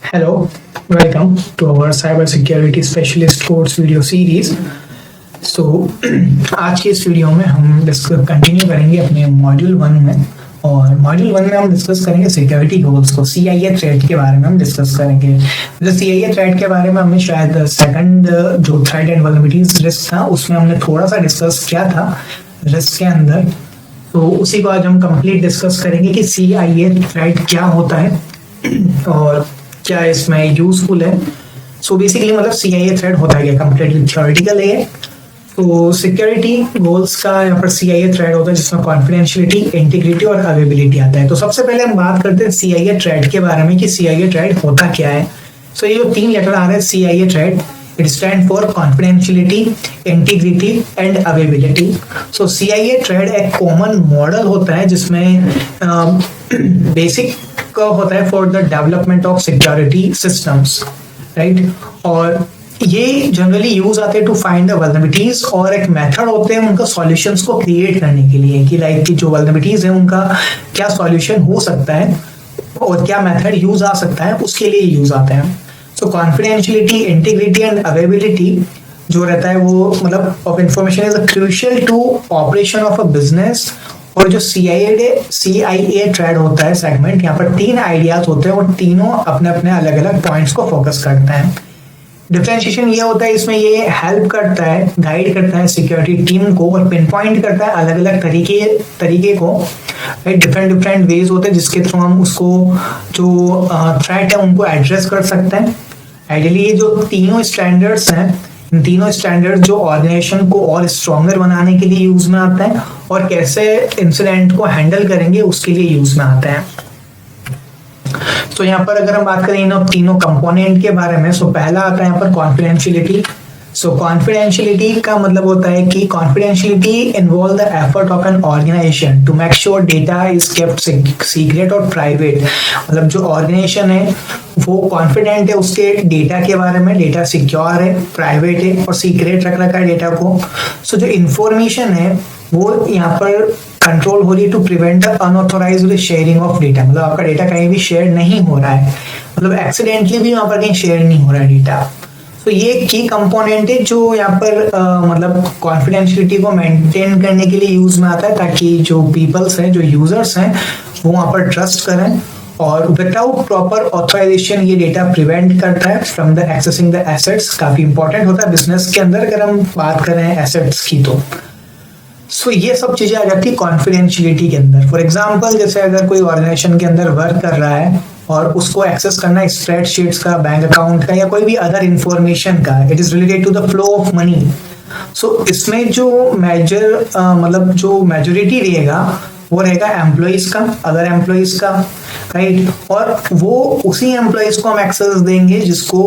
Hello, welcome to our cybersecurity specialist course video series. So आज की इस video में हम डिस्कस कंटिन्यू करेंगे अपने मॉड्यूल 1 में, और मॉड्यूल 1 में हम डिस्कस करेंगे सिक्योरिटी गोल्स को। CIA थ्रेट के बारे में हम डिस्कस करेंगे। मतलब CIA थ्रेट के बारे में हमने शायद सेकंड जो थ्रेट एंड वल्नरेबिलिटीज रिस्क था उसमें हमने थोड़ा सा डिस्कस किया था रिस्क के अंदर, तो उसी को आज हम कंप्लीट डिस्कस करेंगे कि CIA थ्रेट क्या होता है और क्या इसमें यूजफुल है। सो बेसिकली मतलब CIA थ्रेट होता है क्या, कंप्लीटली थ्योरेटिकल है। तो सिक्योरिटी गोल्स का यहाँ पर CIA थ्रेट होता है जिसमें कॉन्फिडेंशियलिटी, इंटीग्रिटी और अवेलेबिलिटी आता है। तो सबसे पहले हम बात करते हैं CIA थ्रेट के बारे में कि CIA थ्रेट होता क्या है। सो ये जो 3 लेटर आ रहे हैं CIA threat, it stand for confidentiality, integrity and availability. So CIA threat एक कॉमन मॉडल होता है जिसमें बेसिक होता है for the development of security systems, right. और ये जनरली यूज आते हैं टू फाइंड द वल्नरेबिलिटीज, और एक मेथड होते हैं उनका सॉल्यूशंस को क्रिएट करने के लिए कि लाइक की जो वल्नरेबिलिटीज है उनका क्या सॉल्यूशन हो सकता है और क्या मेथड यूज आ सकता है, उसके लिए यूज आते हैं। So confidentiality, integrity and availability जो रहता है वो मतलब of information is crucial to operation of a business. और जो CIA थ्रेड होता है सेगमेंट, यहाँ पर 3 आइडियाज होते हैं और तीनों अपने अपने अलग अलग पॉइंट्स को फोकस करते हैं। डिफरेंशिएशन ये होता है, इसमें ये हेल्प करता है, गाइड करता है सिक्योरिटी टीम को और पिन पॉइंट करता है अलग अलग तरीके को, डिफरेंट वेज होते हैं जिसके थ्रू हम उसको जो थ्रेट है उनको एड्रेस कर सकते हैं। आइडियली ये जो तीनों स्टैंडर्ड्स हैं, इन तीनों स्टैंडर्ड जो ऑर्गेनाइजेशन को और स्ट्रॉन्गर बनाने के लिए यूज में आते हैं और कैसे इंसिडेंट को हैंडल करेंगे उसके लिए यूज में आते हैं। तो यहाँ पर अगर हम बात करें इन तीनों कंपोनेंट के बारे में, सो पहला आता है यहाँ पर कॉन्फिडेंशियलिटी। सो कॉन्फिडेंशियलिटी का मतलब होता है कि confidentiality involve the effort of an organization to make sure data is kept secret और प्राइवेट। मतलब जो ऑर्गेनाइजेशन है वो कॉन्फिडेंट है उसके डेटा के बारे में, डेटा सिक्योर है, प्राइवेट है और सीक्रेट रख रखा है डेटा को। सो जो इंफॉर्मेशन है वो यहाँ पर कंट्रोल हो रही है to prevent the unauthorized sharing of data. मतलब आपका डेटा कहीं भी शेयर नहीं हो रहा है, मतलब एक्सीडेंटली भी वहाँ पर कहीं शेयर नहीं हो रहा है डेटा। तो ये की कंपोनेंट है जो यहाँ पर मतलब कॉन्फिडेंशियलिटी को मेंटेन करने के लिए यूज में आता है, ताकि जो पीपल्स हैं, जो यूजर्स हैं, वो वहाँ पर ट्रस्ट करें। और विदाउट प्रॉपर ऑथराइजेशन ये डेटा प्रिवेंट करता है from the accessing the assets. काफी इंपॉर्टेंट होता है बिजनेस के अंदर अगर हम बात करें एसेट्स की तो। सो ये सब चीजें आ जाती है कॉन्फिडेंशियलिटी के अंदर। फॉर एग्जांपल जैसे अगर कोई ऑर्गेनाइजेशन के अंदर वर्क कर रहा है और उसको एक्सेस करना है स्प्रेडशीट्स का, बैंक अकाउंट का या कोई भी अदर इंफॉर्मेशन का, it is related to the flow of money. So इसमें जो मतलब जो मेजोरिटी रहेगा वो रहेगा एम्प्लॉइज का, अदर एम्प्लॉइज का, राइट। और वो उसी एम्प्लॉइज को हम एक्सेस देंगे जिसको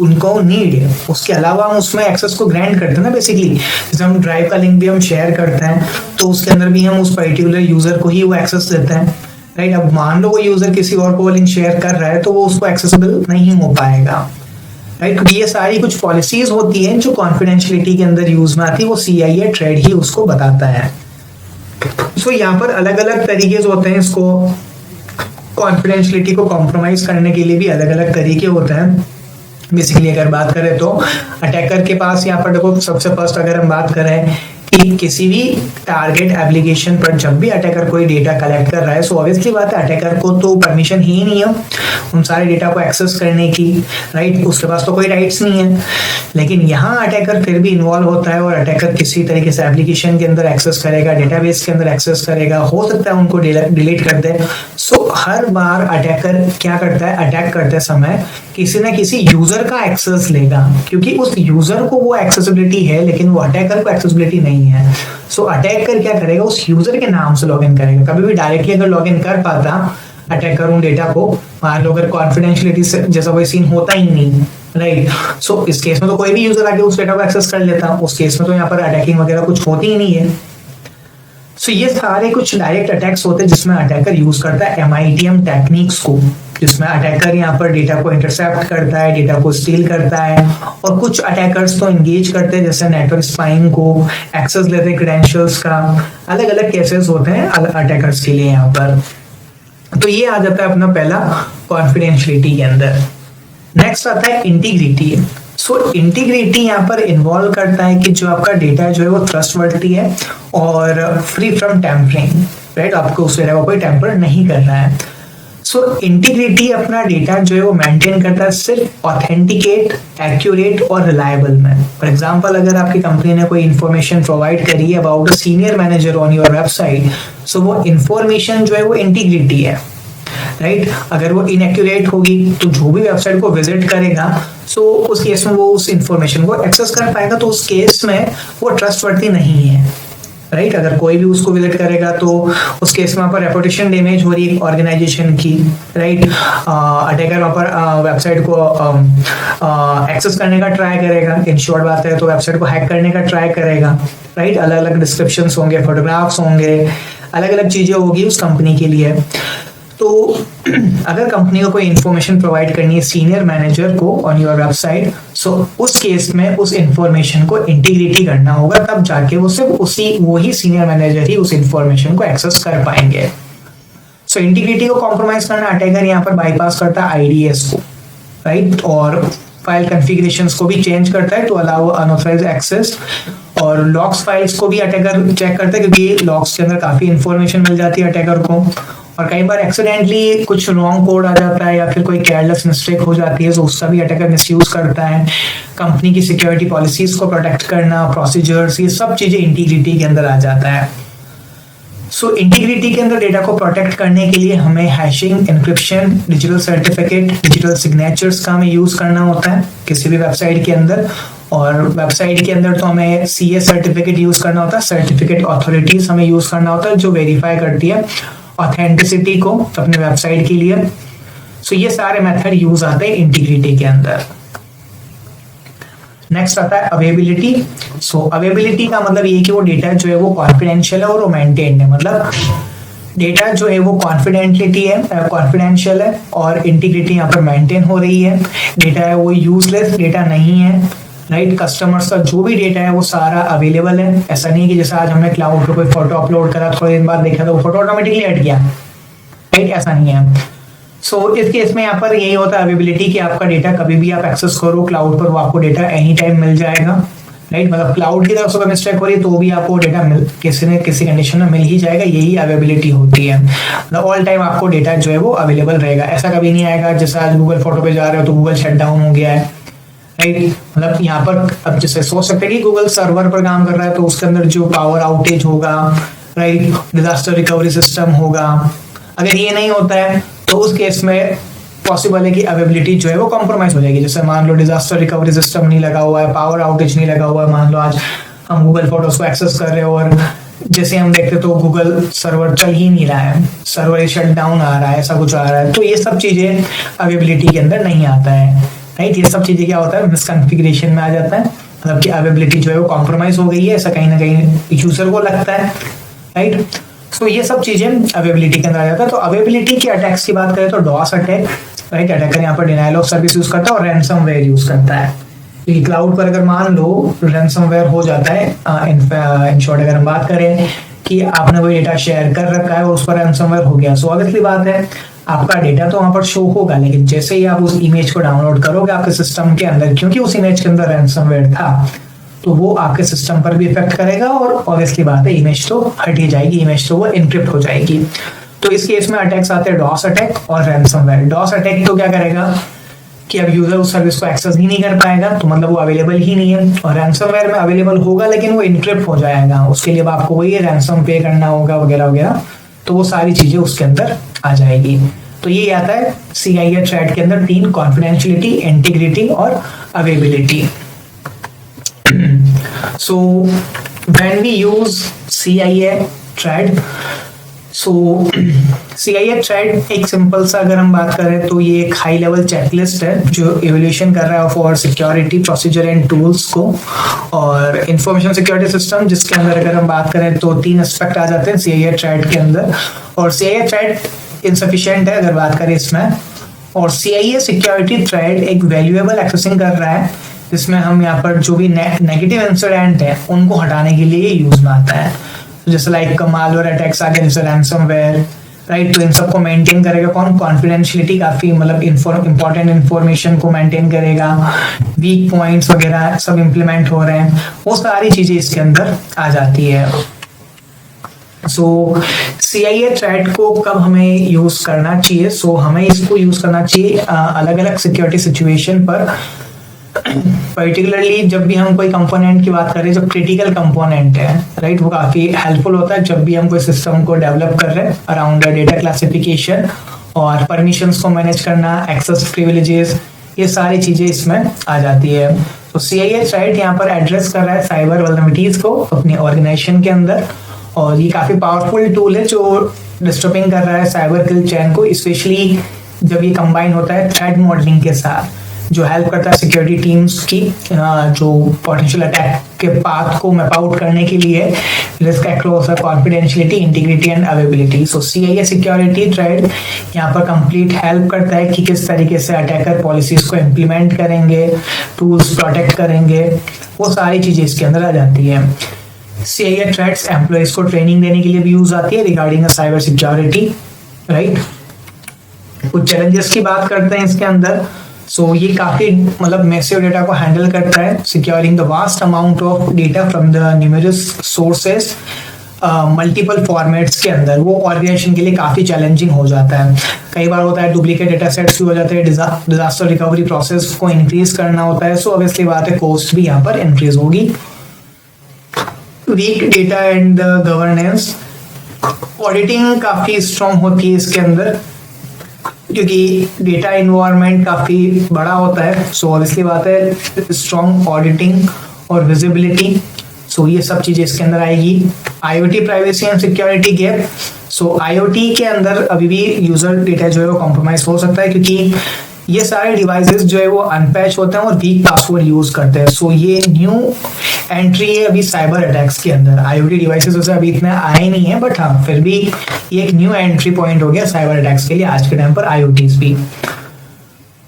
उनको नीड है। उसके अलावा हम उसमें एक्सेस को ग्रांट करते हैं ना बेसिकली। जैसे हम ड्राइव का लिंक भी हम शेयर करते हैं तो उसके अंदर भी हम उस पर्टिकुलर यूजर को ही वो एक्सेस देते हैं, राइट। अब मान लो वो यूजर किसी और को लिंक शेयर कर रहा है तो वो उसको एक्सेसिबल नहीं हो पाएगा, राइट। क्योंकि ये सारी कुछ पॉलिसीज होती हैं जो कॉन्फिडेंशियलिटी के अंदर यूज में आती है, वो CIA थ्रेड ही उसको बताता है। सो यहाँ पर अलग अलग तरीके होते हैं, इसको कॉन्फिडेंशियलिटी को कॉम्प्रोमाइज करने के लिए भी अलग अलग तरीके होते हैं। बेसिकली अगर बात करें तो अटैकर के पास यहाँ पर देखो, सबसे फर्स्ट अगर हम बात करें कि किसी भी टारगेट एप्लीकेशन पर जब भी अटैकर कोई डेटा कलेक्ट कर रहा है, सो ऑब्वियसली बात है अटैकर को तो परमिशन ही नहीं है उन सारे डेटा को एक्सेस करने की, राइट। उसके पास तो कोई राइट्स नहीं है। लेकिन यहाँ अटैकर फिर भी इन्वॉल्व होता है और अटैकर किसी तरीके से एप्लीकेशन के अंदर एक्सेस करेगा, डेटाबेस के अंदर एक्सेस करेगा, हो सकता है उनको डिलीट कर दे। सो हर बार अटैकर क्या करता है, अटैक करते समय किसी न किसी यूजर का एक्सेस लेगा, क्योंकि उस यूजर को वो एक्सेसिबिलिटी है लेकिन वो अटैकर को एक्सेसिबिलिटी नहीं है। सो अटैकर क्या करेगा, उस यूजर के नाम से लॉगिन करेगा। कभी भी डायरेक्टली अगर लॉगिन कर पाता अटैकर उन डेटा को, मान लो अगर कॉन्फिडेंशियलिटी जैसा कोई सीन होता ही नहीं, राइट। सो इस केस में तो कोई भी यूजर आके उस डेटा को एक्सेस कर लेता, उस केस में तो यहाँ पर अटैकिंग वगैरह कुछ होती ही नहीं है। सो ये सारे कुछ डायरेक्ट अटैक्स होते हैं जिसमें अटैकर यूज करता है MITM टेक्निक्स को, जिसमें अटैकर यहाँ पर डेटा को इंटरसेप्ट करता है, डेटा को स्टील करता है। और कुछ अटैकर्स तो एंगेज करते हैं जैसे नेटवर्क स्पाइंग को, एक्सेस लेते हैं क्रेडेंशियल्स का। अलग अलग केसेस होते हैं अटैकर्स के लिए यहाँ पर। तो ये आ जाता है अपना पहला कॉन्फिडेंशियलिटी के अंदर। नेक्स्ट आता है इंटीग्रिटी। सो इंटीग्रिटी यहाँ पर इन्वॉल्व करता है कि जो आपका डेटा जो है वो ट्रस्टवर्दी है और फ्री फ्रॉम टैम्परिंग, राइट, आपको उस डेटा को कोई टैम्पर नहीं कर रहा है। सो इंटीग्रिटी अपना डेटा जो है वो मेंटेन करता है सिर्फ ऑथेंटिकेट, एक्यूरेट और रिलायबल में। फॉर एग्जांपल, अगर आपकी कंपनी ने कोई इंफॉर्मेशन प्रोवाइड करी है about a senior manager on your website, so वो इंफॉर्मेशन जो है वो इंटीग्रिटी है, राइट। अगर वो इनएक्यूरेट होगी तो जो भी वेबसाइट को विजिट करेगा, सो उस केस में वो उस इंफॉर्मेशन को एक्सेस कर पाएगा, तो उस केस में वो ट्रस्टवर्दी नहीं है, राइट। अगर कोई भी उसको विजिट करेगा तो उस केस में वहाँ पर रेपुटेशन डैमेज हो रही है ऑर्गेनाइजेशन की, राइट। अटैकर वहाँ पर वेबसाइट को एक्सेस करने का ट्राई करेगा, इन शॉर्ट बात है तो वेबसाइट को हैक करने का ट्राई करेगा, राइट। अलग अलग डिस्क्रिप्शंस होंगे, फोटोग्राफ्स होंगे, अलग अलग चीजें होगी उस कंपनी के लिए। तो अगर कंपनी को कोई इंफॉर्मेशन प्रोवाइड करनी है सीनियर मैनेजर को ऑन योर वेबसाइट, सो उस केस में उस इंफॉर्मेशन को इंटीग्रिटी करना होगा, तब जाके वो सिर्फ वही सीनियर मैनेजर ही उस इंफॉर्मेशन को एक्सेस कर पाएंगे। सो इंटीग्रिटी को कॉम्प्रोमाइज करना अटैकर यहाँ पर बाईपास करता है आईडीएस को, राइट, और फाइल कॉन्फ़िगरेशंस को भी चेंज करता है टू अलाउ अनऑथराइज्ड एक्सेस, और लॉग्स फाइल्स को भी अटैकर चेक करता है क्योंकि लॉग्स के अंदर काफी इंफॉर्मेशन मिल जाती है अटैकर को, और कई बार एक्सीडेंटली कुछ रॉन्ग कोड आ जाता है या फिर कोई केयरलेस मिस्टेक हो जाती है, तो उसका भी अटैकर मिसयूज करता है। कंपनी की सिक्योरिटी पॉलिसीज को प्रोटेक्ट करना, प्रोसीजर्स, ये सब चीजें इंटीग्रिटी के अंदर आ जाता है। सो इंटीग्रिटी के अंदर डेटा को प्रोटेक्ट करने के लिए हमें hashing, encryption, digital certificate, digital signatures का हमें यूज करना होता है किसी भी वेबसाइट के अंदर, और वेबसाइट के अंदर तो हमें सीए सर्टिफिकेट यूज करना होता है, सर्टिफिकेट अथॉरिटीज हमें यूज करना होता है जो वेरीफाई करती है ऑथेंटिसिटी को अपने वेबसाइट के लिए। सो ये सारे मेथड यूज आते हैं इंटीग्रिटी के अंदर। नेक्स्ट आता है अवेबिलिटी। सो अवेबिलिटी का मतलब ये कि वो डेटा जो है वो कॉन्फिडेंशियल है और वो मेंटेन्ड है, मतलब डेटा जो है वो कॉन्फिडेंशियल है और इंटीग्रिटी यहाँ पर मेंटेन हो रही है। डेटा है वो यूजलेस डेटा नहीं है, राइट। कस्टमर्स का जो भी डेटा है वो सारा अवेलेबल है। ऐसा नहीं है कि जैसे आज हमने क्लाउड पे कोई फोटो अपलोड करा, थोड़ी दिन बाद देखा तो वो फोटो ऑटोमेटिकली हट गया, राइट, ऐसा नहीं है। सो इस केस में यहाँ पर यही होता है अवेबिलिटी कि आपका डेटा कभी भी आप एक्सेस करो क्लाउड पर, वो आपको डेटा एनी टाइम मिल जाएगा, राइट। मतलब क्लाउड की तरफ से मिस्टेक हो रही है तो भी आपको डेटा किसी न किसी कंडीशन में मिल ही जाएगा, यही अवेबिलिटी होती है। मतलब ऑल टाइम आपको डेटा जो है वो अवेलेबल रहेगा। ऐसा कभी नहीं आएगा जैसे आज गूगल फोटो पे जा रहे हो तो गूगल शट डाउन हो गया है, राइट। मतलब यहाँ पर अब जैसे सोच सकते हैं कि गूगल सर्वर पर काम कर रहा है तो उसके अंदर जो पावर आउटेज होगा, राइट, डिजास्टर रिकवरी सिस्टम होगा, अगर ये नहीं होता है तो उस केस में पॉसिबल है कि अवेबिलिटी जो है वो कॉम्प्रोमाइज हो जाएगी। जैसे मान लो डिजास्टर रिकवरी सिस्टम नहीं लगा हुआ है, पावर आउटेज नहीं लगा हुआ है, मान लो आज हम गूगल फोटोज को एक्सेस कर रहे हो और जैसे हम देखते तो गूगल सर्वर चल ही नहीं रहा है, सर्वर शट डाउन आ रहा है, ऐसा कुछ आ रहा है, तो ये सब चीजें अवेबिलिटी के अंदर नहीं आता है, राइट। ये सब चीजें क्या होता है, मिसकॉन्फ़िगरेशन में आ जाता है, मतलब कि अवेबिलिटी जो है वो कॉम्प्रोमाइज हो गई है, ऐसा कहीं ना कहीं यूजर को लगता है, राइट। तो ये सब चीजें अवेबिलिटी के अंदर आ जाता है। तो अवेबिलिटी के अटैक्स की बात करें तो डॉस अटैक, राइट, अटैकर यहाँ पर डिनायल ऑफ सर्विस यूज करता है और रैंसमवेयर यूज करता है। क्योंकि क्लाउड पर अगर मान लो रैंसमवेयर हो जाता है, इन शॉर्ट अगर हम बात करें कि आपने कोई डेटा शेयर कर रखा है और उस पर रैंसमवेयर हो गया, सो ऑब्वियसली बात है आपका डेटा तो वहां पर शो होगा, लेकिन जैसे ही आप उस इमेज को डाउनलोड करोगे आपके सिस्टम के अंदर, क्योंकि उस इमेज के अंदर रैंसमवेयर था, तो वो आपके सिस्टम पर भी इफेक्ट करेगा और ऑब्वियसली बात है इमेज तो हट ही जाएगी, इमेज तो वो एनक्रिप्ट हो जाएगी। तो इस केस में अटैक्स आते हैं डॉस अटैक और रैंसमवेयर। डॉस अटैक तो क्या करेगा कि अब यूजर उस सर्विस को एक्सेस ही नहीं कर पाएगा, तो मतलब वो अवेलेबल ही नहीं है, और रैंसमवेयर में अवेलेबल होगा लेकिन वो इनक्रिप्ट हो जाएगा, उसके लिए आपको वही रैंसम पे करना होगा वगैरह वगैरह, तो वो सारी चीजें उसके अंदर आ जाएगी। तो ये आता है CIA थ्रेड के अंदर 3 कॉन्फिडेंशियलिटी, इंटीग्रिटी और availability. So when we use CIA thread, so CIA thread एक सिंपल सा अगर हम बात करें तो ये एक हाई लेवल चेकलिस्ट है जो इवोल्यूशन कर रहा है for security procedure and tools को, और इंफॉर्मेशन सिक्योरिटी सिस्टम जिसके अंदर अगर हम बात करें तो 3 एस्पेक्ट आ जाते हैं CIA थ्रेड के अंदर, और CIA थ्रेड इनसफिशिएंट है अगर बात करें इसमें, और CIA सिक्योरिटी थ्रेड एक वैल्यूएबल एक्सेसिंग कर रहा है जिसमें हम यहाँ पर जो भी नेगेटिव इंसिडेंट है उनको हटाने के लिए यूज में आता है। तो जैसे लाइक मालवेयर अटैक्स आ गए, जैसे रैंसमवेयर, राइट। तो इन सबको मेंटेन करेगा कौन? कॉन्फिडेंशियलिटी, काफी मतलब इंपॉर्टेंट इंफॉर्मेशन को मेंटेन करेगा, वीक पॉइंट्स वगैरह सब इम्प्लीमेंट हो रहे हैं, वो सारी चीजें इसके अंदर आ जाती है। सो CIA थ्रेड को कब हमें यूज करना चाहिए? सो हमें इसको यूज करना चाहिए अलग अलग सिक्योरिटी सिचुएशन पर, पर्टिकुलरली जब भी हम कोई कंपोनेंट की बात करें, जो क्रिटिकल कंपोनेंट है, राइट, वो काफी हेल्पफुल होता है जब भी हम कोई सिस्टम को डेवलप कर रहे हैं अराउंड डेटा क्लासिफिकेशन और परमिशंस को मैनेज करना, एक्सेस प्रिविलेजेस, ये सारी चीजें इसमें आ जाती है। तो CIA थ्रेड यहाँ पर एड्रेस कर रहा है साइबर वल्नरेबिलिटीज को अपनी ऑर्गेनाइजेशन के अंदर, और ये काफी पावरफुल टूल है जो डिस्टर्बिंग कर रहा है साइबर किल चैन को, स्पेशली जब ये कंबाइन होता है थ्रेट मॉडलिंग के साथ, जो हेल्प करता है सिक्योरिटी टीम्स की जो पोटेंशियल अटैक के पाथ को मैप आउट करने के लिए, risk across confidentiality, integrity and availability. So CIA security thread यहाँ पर कंप्लीट हेल्प करता है कि किस तरीके से अटैकर पॉलिसीज को इम्प्लीमेंट करेंगे, टूल्स प्रोटेक्ट करेंगे, वो सारी चीजें इसके अंदर आ जाती है। CIA थ्रेड्स एम्प्लॉइज को ट्रेनिंग देने के लिए भी यूज आती है रिगार्डिंग साइबर सिक्योरिटी, राइट। कुछ चैलेंजेस की बात करते हैं इसके अंदर। सो ये काफी मतलब मैसिव डेटा को हैंडल करता है, securing the vast amount of data from the numerous sources multiple formats के अंदर, वो ऑर्गेनाइजेशन के लिए काफी चैलेंजिंग हो जाता है। कई बार होता है डुप्लीकेट डेटा सेट्स भी हो जाते हैं, डिजास्टर रिकवरी प्रोसेस को इंक्रीज करना होता है, सो ऑब्वियसली बात है कॉस्ट भी यहाँ पर इंक्रीज होगी। Weak data and governance, auditing काफी स्ट्रॉन्ग होती है इसके अंदर क्योंकि डेटा इन्वायरमेंट काफी बड़ा होता है, सो ऑब्वियसली बात है स्ट्रॉन्ग ऑडिटिंग और विजिबिलिटी, सो ये सब चीजें इसके अंदर आएगी। IoT privacy and security gap, so IoT के अंदर अभी भी यूजर डेटा जो है वो कॉम्प्रोमाइज हो सकता है क्योंकि ये सारे डिवाइसेस जो है वो अनपैच होते हैं और वीक पासवर्ड यूज करते हैं, सो ये न्यू एंट्री है अभी साइबर अटैक्स के अंदर। IoT डिवाइसेस उसे अभी इतने आए नहीं है, बट हाँ फिर भी ये एक न्यू एंट्री पॉइंट हो गया साइबर अटैक्स के लिए आज के टाइम पर IoTs भी।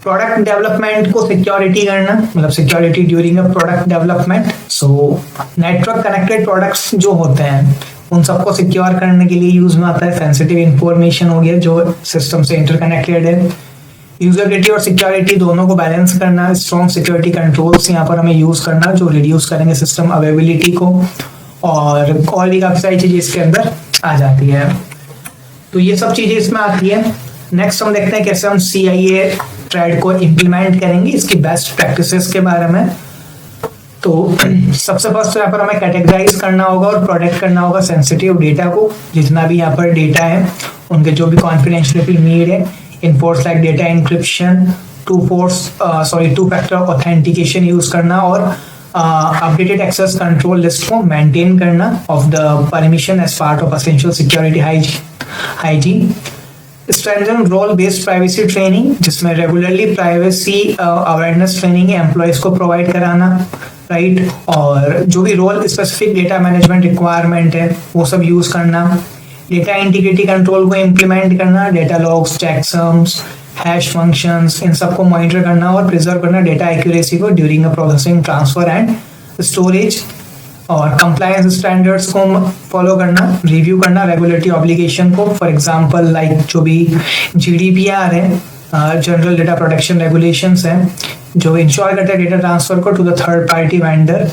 प्रोडक्ट डेवलपमेंट को सिक्योरिटी करना, मतलब security during a product development, so network connected products जो होते हैं उन सबको सिक्योर करने के लिए यूज में आता है। सेंसिटिव इंफॉर्मेशन हो गया जो सिस्टम से इंटरकनेक्टेड है, यूजेबिलिटी और सिक्योरिटी दोनों को बैलेंस करना, स्ट्रॉन्ग सिक्योरिटी कंट्रोल्स यहाँ पर हमें यूज करना जो रिड्यूस करेंगे सिस्टम अवेलेबिलिटी को, और भी काफी सारी चीजें इसके अंदर आ जाती है। तो ये सब चीजें इसमें आती है। नेक्स्ट हम देखते हैं कैसे हम CIA थ्रेड को इम्प्लीमेंट करेंगे, इसकी बेस्ट प्रैक्टिसेस के बारे में। तो सबसे फर्स्ट यहाँ पर हमें कैटेगराइज करना होगा और प्रोटेक्ट करना होगा सेंसिटिव डेटा को, जितना भी यहाँ पर डेटा है उनके जो भी कॉन्फिडेंशियलिटी नीड है, enforce like data encryption, two factor authentication use करना और अपडेटेड एक्सेस कंट्रोल लिस्ट को मेंटेन करना of the permission as part of essential security hygiene. Strengthen role based privacy training, जिसमें regularly privacy awareness training employees को provide कराना, right, और जो भी role specific data management requirement है वो सब यूज करना। डेटा इंटीग्रिटी कंट्रोल को इम्प्लीमेंट करना, डेटा लॉग्स, चेकसम्स, हैश फंक्शंस, इन सबको मॉनिटर करना और प्रिजर्व करना डेटा एक्यूरेसी को during a processing, transfer and storage, और कंप्लायंस स्टैंडर्ड्स को फॉलो करना, रिव्यू करना रेगुलेटरी ऑब्लिगेशन को, फॉर एग्जांपल लाइक जो भी GDPR है, जनरल डेटा प्रोटेक्शन रेगुलेशंस हैं जो इंश्योर करते हैं डेटा ट्रांसफर को to the third party vendor,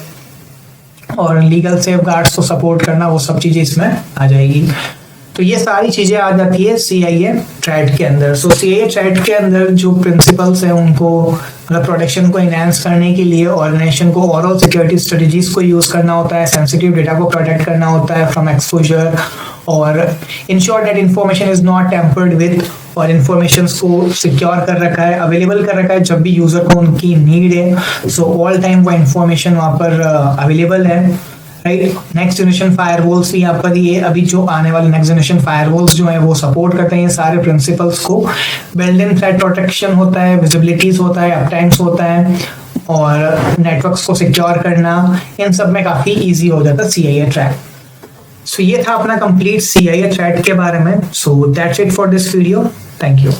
और लीगल सेफगार्ड्स को सपोर्ट करना, वो सब चीजें इसमें आ जाएगी। तो ये सारी चीजें आ जाती है CIA थ्रेड के अंदर। सो CIA थ्रेड के अंदर जो प्रिंसिपल्स हैं उनको मतलब प्रोटेक्शन को इनहेंस करने के लिए ऑर्गेनाइजेशन को ओवरऑल सिक्योरिटी स्ट्रेटजीज को यूज करना होता है, सेंसिटिव डेटा को प्रोटेक्ट करना होता है फ्रॉम एक्सपोजर, और ensure that information is not tempered with, और इंफॉर्मेशन को सिक्योर कर रखा है, अवेलेबल कर रखा है जब भी यूजर को उनकी नीड है, सो ऑल टाइम वो इंफॉर्मेशन वहाँ पर अवेलेबल है, राइट। नेक्स्ट जनरेशन फायरवॉल्स भी यहाँ पर ये अभी जो आने वाले नेक्स्ट जनरेशन फायरवॉल्स जो है वो सपोर्ट करते हैं ये सारे प्रिंसिपल्स को। बिल्ड इन थ्रेट प्रोटेक्शन होता है, विजिबिलिटीज होता है, अपटाइम्स होता है, और नेटवर्क्स को सिक्योर करना, इन सब में काफी इजी हो जाता है CIA थ्रेड। सो ये था अपना कंप्लीट CIA थ्रेड के बारे में। So that's it for this video, thank you.